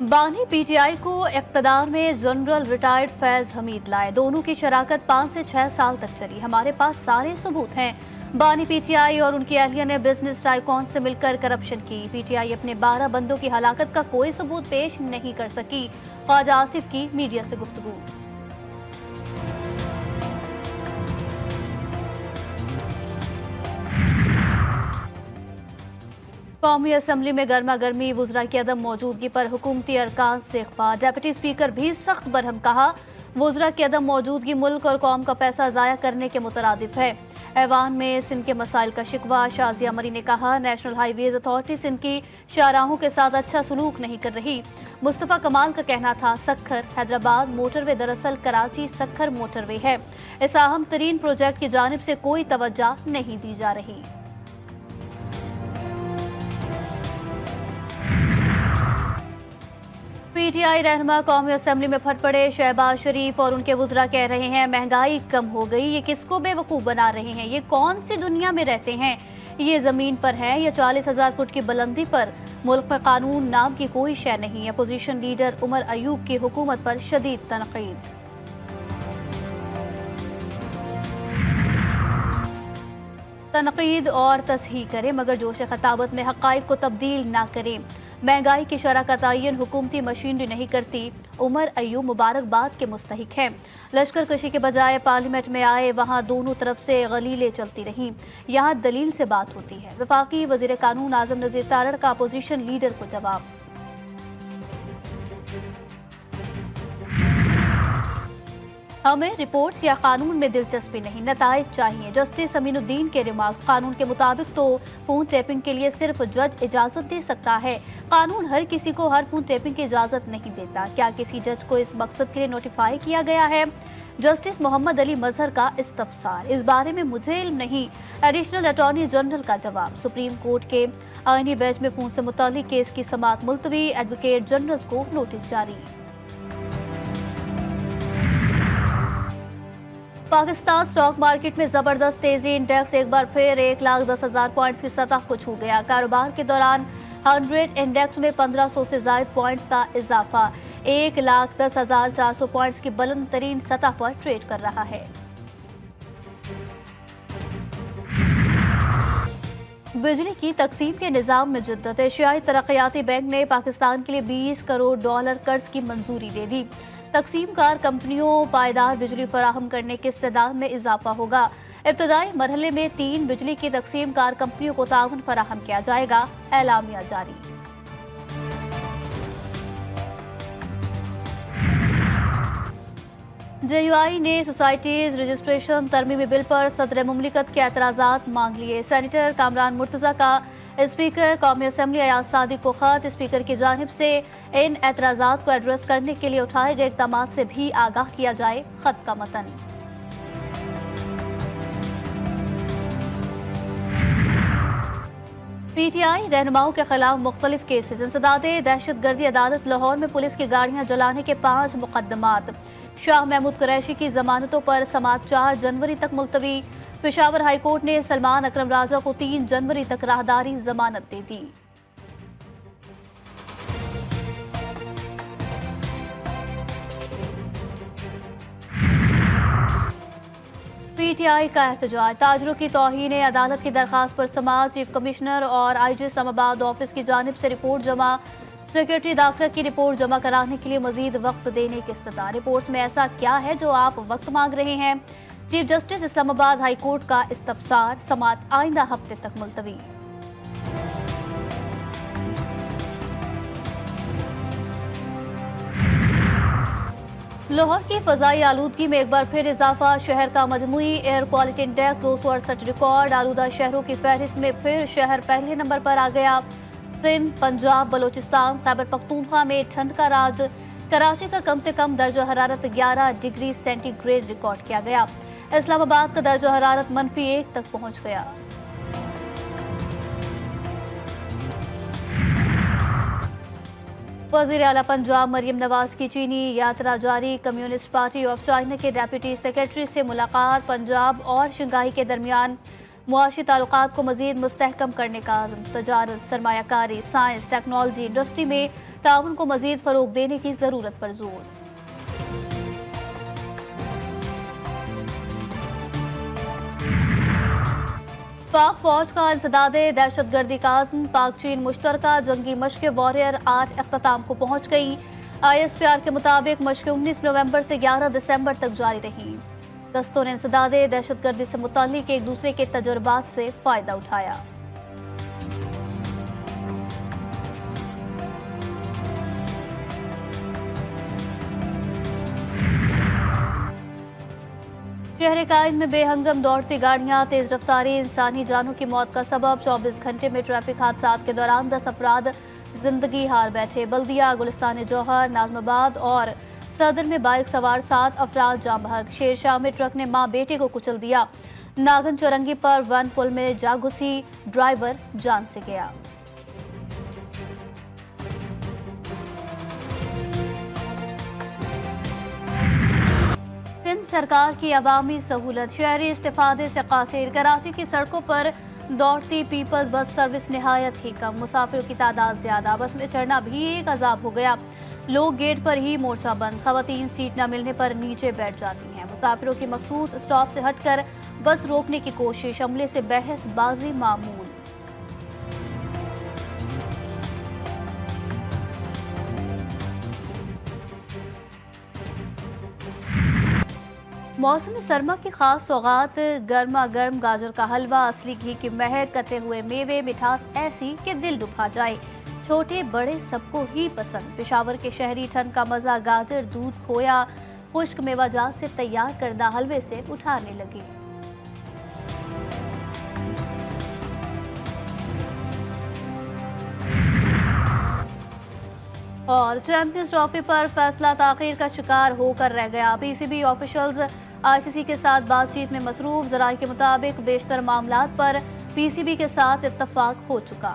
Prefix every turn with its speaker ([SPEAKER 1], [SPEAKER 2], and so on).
[SPEAKER 1] बानी पीटीआई को इक़्तिदार में जनरल रिटायर्ड फैज हमीद लाए। दोनों की शराकत 5 से 6 साल तक चली। हमारे पास सारे सबूत हैं। बानी पीटीआई और उनकी अहलिया ने बिजनेस टाइकॉन से मिलकर करप्शन की। पीटीआई अपने 12 बंदों की हलाकत का कोई सबूत पेश नहीं कर सकी। ख्वाजा आसिफ की मीडिया से गुफ्तगू। कौमी असम्बली में गर्मा गर्मी, वुज़रा की अदम मौजूदगी पर हुकूमती अरकान से इख़्फ़ा। डेप्यूटी स्पीकर भी सख्त बरहम, कहा वुज़रा की अदम मौजूदगी मुल्क और कौम का पैसा ज़ाया करने के मुतरादिफ है। ऐवान में सिंध के मसाइल का शिकवा। शाजिया मरी ने कहा नेशनल हाईवेज अथॉरिटी सिंध की शाहराहों के साथ अच्छा सलूक नहीं कर रही। मुस्तफ़ा कमाल का कहना था सक्खर हैदराबाद मोटरवे दरअसल कराची सक्खर मोटरवे है। इस अहम तरीन प्रोजेक्ट की जानिब से कोई तवज्जो नहीं दी जा रही। पीटीआई रहनुमा कौमी असेंबली में फट पड़े। शहबाज शरीफ और उनके वुज़रा कह रहे हैं महंगाई कम हो गई। ये किसको बेवकूफ़ बना रहे हैं? ये कौन सी दुनिया में रहते हैं? ये ज़मीन पर है या 40,000 फुट की बुलंदी पर? मुल्क में कानून नाम की कोई शय नहीं है। अपोजिशन लीडर उमर अयूब की हुकूमत पर शदीद तनकीद। तनकीद और तस्हीह करें मगर जोश खताबत में हक़ाइक़ को तब्दील ना करें। महंगाई की शरह का तयन हुकूमती मशीनरी नहीं करती। उमर अयूब मुबारकबाद के मुस्तहिक हैं। लश्कर कशी के बजाय पार्लियामेंट में आए, वहाँ दोनों तरफ से गलीलें चलती रहीं। यहाँ दलील से बात होती है। वफाकी वज़ीर कानून आज़म नज़ीर तारड़ का अपोजिशन लीडर को जवाब। हमें रिपोर्ट्स या कानून में दिलचस्पी नहीं, नताइज चाहिए। जस्टिस अमीनुद्दीन के रिमार्क्स। कानून के मुताबिक तो फोन टैपिंग के लिए सिर्फ जज इजाजत दे सकता है। कानून हर किसी को हर फोन टैपिंग की इजाजत नहीं देता। क्या किसी जज को इस मकसद के लिए नोटिफाई किया गया है? जस्टिस मोहम्मद अली मजहर का इस्तफसार। इस बारे में मुझे इल्म नहीं। एडिशनल अटॉर्नी जनरल का जवाब। सुप्रीम कोर्ट के आईनी बेंच में फोन से मुताल्लिक केस की समाअत मुलतवी। एडवोकेट जनरल को नोटिस जारी। पाकिस्तान स्टॉक मार्केट में जबरदस्त तेजी। इंडेक्स एक बार फिर 1,10,000 पॉइंट्स की सतह को छू गया। कारोबार के दौरान 100 इंडेक्स में 1500 से ज्यादा पॉइंट्स का इजाफा 1,10,400 पॉइंट्स की बुलंद तरीन सतह पर ट्रेड कर रहा है। बिजली की तकसीम के निजाम में जिद्दत। एशियाई तरक्याती बैंक ने पाकिस्तान के लिए $20 करोड़ कर्ज की मंजूरी दे दी। तकसीम कार कंपनियों पायदार बिजली फराहम करने की इस्तेदाद में इजाफा होगा। इब्तदाई मरहले में 3 बिजली की तकसीम कार कंपनियों को ताउन फराहम किया जाएगा। एलामिया जारी। जेयूआई ने सोसाइटीज रजिस्ट्रेशन तरमीमी बिल पर सदर मुमलिकत के एतराज़ात मांग लिए। सेनेटर कामरान मुर्तज़ा का स्पीकर कौमी असम्बली अयाज सादिक को खत। स्पीकर की जानिब से इन एतराज़ात को एड्रेस करने के लिए उठाए गए इक़दाम से भी आगाह किया जाए। खत का मतन। पीटीआई रहनुमाओं के खिलाफ मुख्तलिफ केसेज। इंसदादे दहशत गर्दी अदालत लाहौर में पुलिस की गाड़ियां जलाने के 5 मुकदमात। शाह महमूद कुरैशी की जमानतों पर समाअत 4 जनवरी तक मुलतवी। पेशावर हाई कोर्ट ने सलमान अकरम राजा को 3 जनवरी तक राहदारी जमानत दे दी। पीटीआई का एहतजाज। ताजरों की तौहीन अदालत की दरखास्त पर समाअत। चीफ कमिश्नर और आईजी इस्लामाबाद ऑफिस की जानिब से रिपोर्ट जमा। सेक्रेटरी दाखिला की रिपोर्ट जमा कराने के लिए मजीद वक्त देने की इस्तदा। रिपोर्ट्स में ऐसा क्या है जो आप वक्त मांग रहे हैं? Chief justice Islamabad high court का इस्तफसार। समाअत आइंदा हफ्ते तक मुलतवी। लाहौर की फजाई आलूदगी में एक बार फिर इजाफा। शहर का मजमूई एयर क्वालिटी इंडेक्स 268 रिकॉर्ड। आलूदा शहरों की फहरिस्त में फिर शहर पहले नंबर पर आ गया। सिंध, पंजाब, बलोचिस्तान, खैबर पख्तूनख्वा में ठंड का राज। कराची का कम से कम दर्जा हरारत 11 डिग्री सेंटीग्रेड रिकॉर्ड किया गया। इस्लामाबाद का दर्जा हरारत -1 तक पहुंच गया। वज़ीर आला पंजाब मरियम नवाज की चीनी यात्रा जारी। कम्युनिस्ट पार्टी ऑफ चाइना के डेप्यूटी सेक्रेटरी से मुलाकात। पंजाब और शंघाई के दरमियान मुआशी ताल्लुकात को मजीद मुस्तहकम करने का आज़म। तजारत, सरमायाकारी, साइंस, टेक्नोलॉजी, इंडस्ट्री में ताउन को मजीद फरोग देने की जरूरत पर जोर। पाक फौज का इंसदादे दहशतगर्दी का आज़म, पाक चीन मुश्तरका जंगी मशक़ वॉरियर आज अख्ताम को पहुंच गई। ISPR के मुताबिक मशक़ 19 नवंबर से 11 दिसंबर तक जारी रही। दस्तों ने इंसदादे दहशतगर्दी से मुताल्लिक एक दूसरे के तजुर्बात से फायदा उठाया। शहर कायद में बेहंगम दौड़ती गाड़ियां, तेज रफ्तारी इंसानी जानों की मौत का सबब। 24 घंटे में ट्रैफिक हादसात के दौरान 10 अफराद जिंदगी हार बैठे। बल्दिया, गुलिस्तान जौहर, नाजमाबाद और सदर में बाइक सवार 7 अफराद जाम बहक। शेरशाह में ट्रक ने मां बेटे को कुचल दिया। नागन चौरंगी पर वन पुल में जा घुसी, ड्राइवर जान से गया। सिंध सरकार की अवामी सहूलत, शहरी इस्तेफादे से कासिर। कराची की सड़कों पर दौड़ती पीपल्स बस सर्विस निहायत ही कम, मुसाफिरों की तादाद ज्यादा। बस में चढ़ना भी एक अजाब हो गया। लोग गेट पर ही मोर्चा बंद, खवातीन सीट न मिलने पर नीचे बैठ जाती हैं। मुसाफिरों की मखसूस स्टॉप से हटकर बस रोकने की कोशिश, अमले से बहसबाजी मामूल। मौसम सरमा की खास सौगात, गर्मा गर्म गाजर का हलवा, असली घी की महक, कटे हुए मेवे, मिठास ऐसी कि दिल डुबा जाए। छोटे बड़े सबको ही पसंद। पेशावर के शहरी ठंड का मजा गाजर, दूध, खोया, खुश्क मेवाजात से तैयार करदा हलवे से उठाने लगी। और चैंपियंस ट्रॉफी पर फैसला ताखीर का शिकार होकर रह गया। PCB ऑफिशियल्स ICC के साथ बातचीत में मसरूफ। ज़राए के मुताबिक बेशतर मामलात पर PCB के साथ इत्तफाक हो चुका।